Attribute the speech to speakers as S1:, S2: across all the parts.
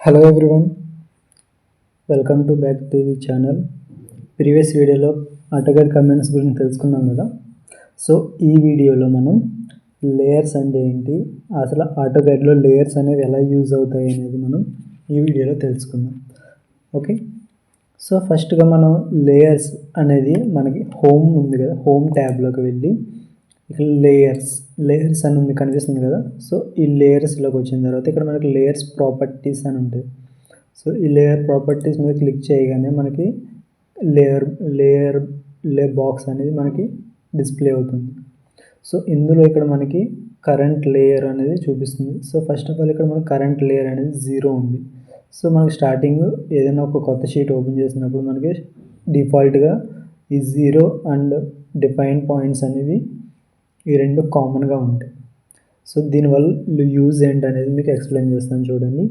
S1: Hello everyone, welcome to back to the channel. Previous వీడియోలో AutoCAD comments గురించి తెలుసుకున్నాం కదా. సో ఈ వీడియోలో మనం లేయర్స్ అంటే ఏంటి, అసలు ఆటోకాడ్లో లేయర్స్ అనేవి ఎలా యూజ్ అవుతాయి అనేది మనం ఈ వీడియోలో తెలుసుకుందాం. ఓకే, సో ఫస్ట్గా మనం లేయర్స్ అనేది మనకి హోమ్ ఉంది కదా, హోమ్ ట్యాబ్లోకి వెళ్ళి ఇక్కడ లేయర్స్ అని ఉంది కనిపిస్తుంది కదా. సో ఈ లేయర్స్లోకి వచ్చిన తర్వాత ఇక్కడ మనకి లేయర్స్ ప్రాపర్టీస్ అని ఉంటుంది. సో ఈ లేయర్ ప్రాపర్టీస్ మీద క్లిక్ చేయగానే మనకి లే బాక్స్ అనేది మనకి డిస్ప్లే అవుతుంది. సో ఇందులో ఇక్కడ మనకి కరెంట్ లేయర్ అనేది చూపిస్తుంది. సో ఫస్ట్ ఆఫ్ ఆల్ ఇక్కడ మనకి కరెంట్ లేయర్ అనేది 0 ఉంది. సో మనకి స్టార్టింగ్ ఏదైనా ఒక కొత్త షీట్ ఓపెన్ చేసినప్పుడు మనకి డిఫాల్ట్గా ఈ 0 అండ్ డిఫైన్ పాయింట్స్ అనేవి ఈ రెండు కామన్గా ఉంటాయి. సో దీనివల్ల యూజ్ ఏంటనేది మీకు ఎక్స్ప్లెయిన్ చేస్తాను చూడండి.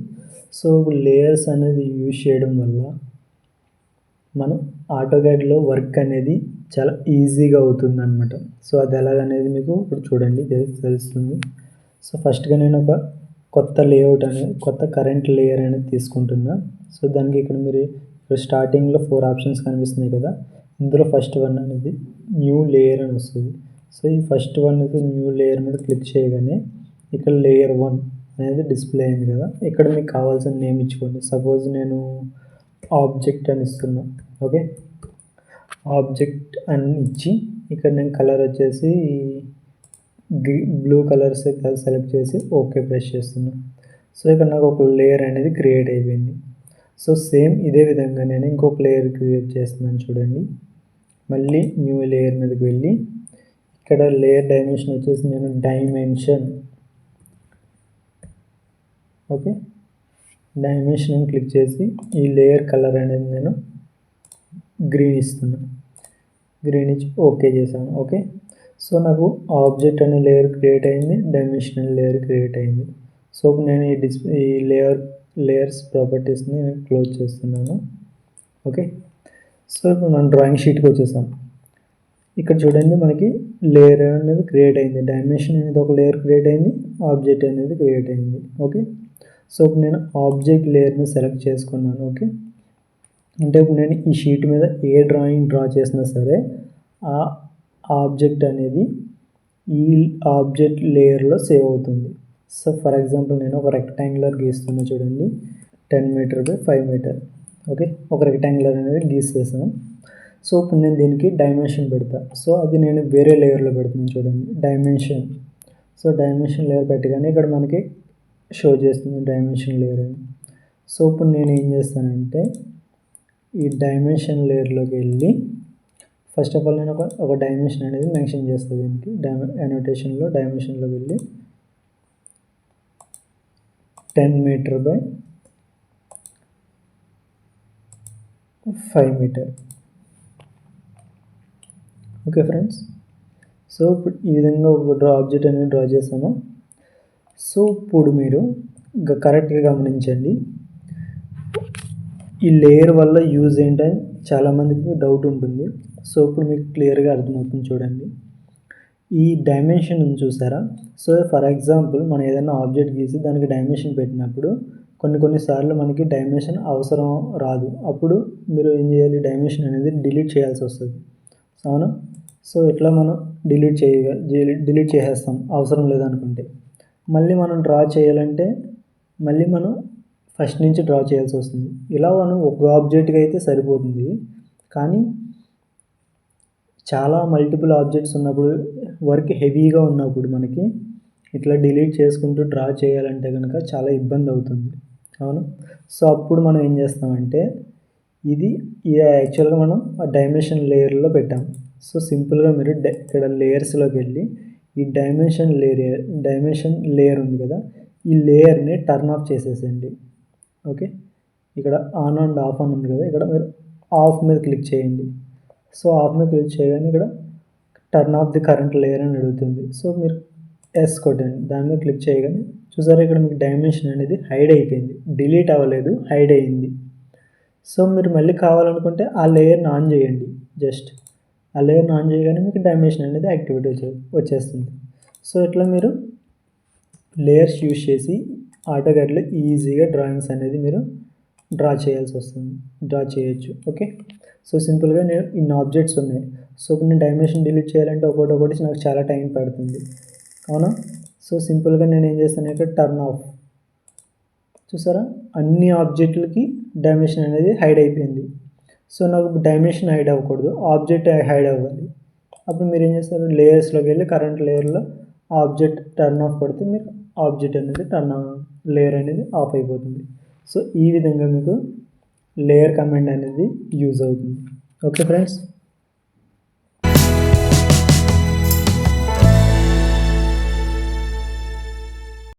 S1: సో లేయర్స్ అనేది యూజ్ చేయడం వల్ల మనం ఆటోకాడ్లో వర్క్ అనేది చాలా ఈజీగా అవుతుంది అనమాట. సో అది ఎలాగనేది మీకు ఇప్పుడు చూడండి తెలుస్తుంది. సో ఫస్ట్గా నేను ఒక కొత్త లేఅవుట్ అనేది కొత్త కరెంట్ లేయర్ అనేది తీసుకుంటున్నా. సో దానికి ఇక్కడ మీరు స్టార్టింగ్లో 4 ఆప్షన్స్ కనిపిస్తున్నాయి కదా. ఇందులో ఫస్ట్ వన్ అనేది న్యూ లేయర్ అని వస్తుంది. సో ఈ ఫస్ట్ వన్ అయితే న్యూ లేయర్ మీద క్లిక్ చేయగానే ఇక్కడ లేయర్ 1 అనేది డిస్ప్లే అయింది కదా. ఇక్కడ మీకు కావాల్సిన నేమ్ ఇచ్చుకోండి. సపోజ్ నేను ఆబ్జెక్ట్ అని ఇస్తున్నా. ఓకే, ఆబ్జెక్ట్ అని ఇచ్చి ఇక్కడ నేను కలర్ వచ్చేసి బ్లూ కలర్స్ సెలెక్ట్ చేసి ఓకే ప్రెస్ చేస్తున్నా. సో ఇక్కడ నాకు ఒక లేయర్ అనేది క్రియేట్ అయిపోయింది. సో సేమ్ ఇదే విధంగా నేను ఇంకొక లేయర్ క్రియేట్ చేస్తున్నాను చూడండి. మళ్ళీ న్యూ లేయర్ మీదకి వెళ్ళి ఇక్కడ లేయర్ డైమెన్షన్ వచ్చేసి నేను డైమెన్షన్ క్లిక్ చేసి ఈ లేయర్ కలర్ అనేది నేను గ్రీన్ ఇస్తున్నాను. గ్రీన్ ఇచ్చి ఓకే చేశాను. ఓకే, సో నాకు ఆబ్జెక్ట్ అనే లేయర్ క్రియేట్ అయింది, డైమెన్షనల్ లేయర్ క్రియేట్ అయింది. సో నేను ఈ లేయర్స్ ప్రాపర్టీస్ని క్లోజ్ చేస్తున్నాను. ఓకే, సో ఇప్పుడు మనం డ్రాయింగ్ షీట్కి వచ్చేసాం. ఇక్కడ చూడండి మనకి లేయర్ అనేది క్రియేట్ అయింది, డైమెన్షన్ అనేది ఒక లేయర్ క్రియేట్ అయింది, ఆబ్జెక్ట్ అనేది క్రియేట్ అయింది. ఓకే, సో ఇప్పుడు నేను ఆబ్జెక్ట్ లేయర్ని సెలెక్ట్ చేసుకున్నాను. ఓకే, అంటే ఇప్పుడు నేను ఈ షీట్ మీద ఏ డ్రాయింగ్ డ్రా చేసినా సరే ఆ ఆబ్జెక్ట్ అనేది ఈ ఆబ్జెక్ట్ లేయర్లో సేవ్ అవుతుంది. సో ఫర్ ఎగ్జాంపుల్ నేను ఒక రెక్టాంగులర్ గీస్తున్నా చూడండి, 10 మీటర్ బై 5 మీటర్. ఓకే, ఒక రెక్టాంగులర్ అనేది గీసేసాను. సో ఇప్పుడు నేను దీనికి డైమెన్షన్ పెడతా. సో అది నేను వేరే లేయర్లో పెడుతున్నాను చూడండి, డైమెన్షన్. సో డైమెన్షన్ లేయర్ పెట్టగానే ఇక్కడ మనకి షో చేస్తుంది డైమెన్షన్ లేయర్ అని. సో ఇప్పుడు నేను ఏం చేస్తానంటే ఈ డైమెన్షన్ లేయర్లోకి వెళ్ళి ఫస్ట్ ఆఫ్ ఆల్ నేను ఒక డైమెన్షన్ అనేది మెన్షన్ చేస్తాను. దీనికి అనోటేషన్లో డైమెన్షన్లోకి వెళ్ళి 10 meter by 5 meter. Okay friends, so ఇప్పుడు ఈ విధంగా ఒక ఆబ్జెక్ట్ అనేది డ్రా చేసాము. సో ఇప్పుడు మీరు కరెక్ట్గా గమనించండి, ఈ లేయర్ వల్ల యూజ్ ఏంటని చాలామందికి డౌట్ ఉంటుంది. సో ఇప్పుడు మీకు క్లియర్గా అర్థమవుతుంది చూడండి. ఈ డైమెన్షన్ చూసారా. సో ఫర్ ఎగ్జాంపుల్ మనం ఏదైనా ఆబ్జెక్ట్ గీసి దానికి డైమెన్షన్ పెట్టినప్పుడు కొన్నిసార్లు మనకి డైమెన్షన్ అవసరం రాదు. అప్పుడు మీరు ఏం చేయాలి, డైమెన్షన్ అనేది డిలీట్ చేయాల్సి వస్తుంది. అవునా. సో ఇట్లా మనం డిలీట్ చేసేస్తాం అవసరం లేదనుకుంటే. మళ్ళీ మనం డ్రా చేయాలంటే మళ్ళీ మనం ఫస్ట్ నుంచి డ్రా చేయాల్సి వస్తుంది. ఇలా మనం ఒక ఆబ్జెక్ట్కి అయితే సరిపోతుంది, కానీ చాలా మల్టిపుల్ ఆబ్జెక్ట్స్ ఉన్నప్పుడు, వర్క్ హెవీగా ఉన్నప్పుడు మనకి ఇట్లా డిలీట్ చేసుకుంటూ డ్రా చేయాలంటే కనుక చాలా ఇబ్బంది అవుతుంది. అవును. సో అప్పుడు మనం ఏం చేస్తామంటే ఇది యాక్చువల్గా మనం ఆ డైమెన్షన్ లేయర్లో పెట్టాం. సో సింపుల్గా మీరు ఇక్కడ లేయర్స్లోకి వెళ్ళి ఈ డైమెన్షన్ లేయర్ ఉంది కదా, ఈ లేయర్ని టర్న్ ఆఫ్ చేసేసండి. ఓకే, ఇక్కడ ఆన్ అండ్ ఆఫ్ అని ఉంది కదా, ఇక్కడ మీరు ఆఫ్ మీద క్లిక్ చేయండి. సో ఆఫ్ మీద క్లిక్ చేయగానే ఇక్కడ turn off the current layer అని అడుగుతుంది. సో మీరు ఎస్ కొట్టండి, దాని మీద క్లిక్ చేయగానే చూసారా ఇక్కడ మీకు డైమెన్షన్ అనేది హైడ్ అయిపోయింది. డిలీట్ అవ్వలేదు, హైడ్ అయ్యింది. సో మీరు మళ్ళీ కావాలనుకుంటే ఆ లేయర్ని ఆన్ చేయండి. జస్ట్ ఆ లేయర్ని ఆన్ చేయగానే మీకు డైమెన్షన్ అనేది యాక్టివేట్ వచ్చేస్తుంది. సో ఇట్లా మీరు లేయర్స్ యూజ్ చేసి ఆటోకాడ్లో ఈజీగా డ్రాయింగ్స్ అనేది మీరు డ్రా చేయొచ్చు. ఓకే, సో సింపుల్గా నేను ఇన్ని ఆబ్జెక్ట్స్ ఉన్నాయి. సో ఇప్పుడు నేను డైమెన్షన్ డిలీట్ చేయాలంటే ఒకటి నాకు చాలా టైం పడుతుంది, అవునా? సో సింపుల్గా నేను ఏం చేస్తాను, ఇక్కడ టర్న్ ఆఫ్. చూసారా, అన్ని ఆబ్జెక్టులకి డైమెన్షన్ అనేది హైడ్ అయిపోయింది. సో నాకు డైమెన్షన్ హైడ్ అవ్వకూడదు, ఆబ్జెక్ట్ హైడ్ అవ్వాలి. అప్పుడు మీరు ఏం చేస్తారు, లేయర్స్లోకి వెళ్ళి కరెంట్ లేయర్లో ఆబ్జెక్ట్ టర్న్ ఆఫ్ కొడితే మీరు ఆబ్జెక్ట్ అనేది లేయర్ అనేది ఆఫ్ అయిపోతుంది. సో ఈ విధంగా మీకు లేయర్ కమాండ్ అనేది యూజ్ అవుతుంది. Okay friends.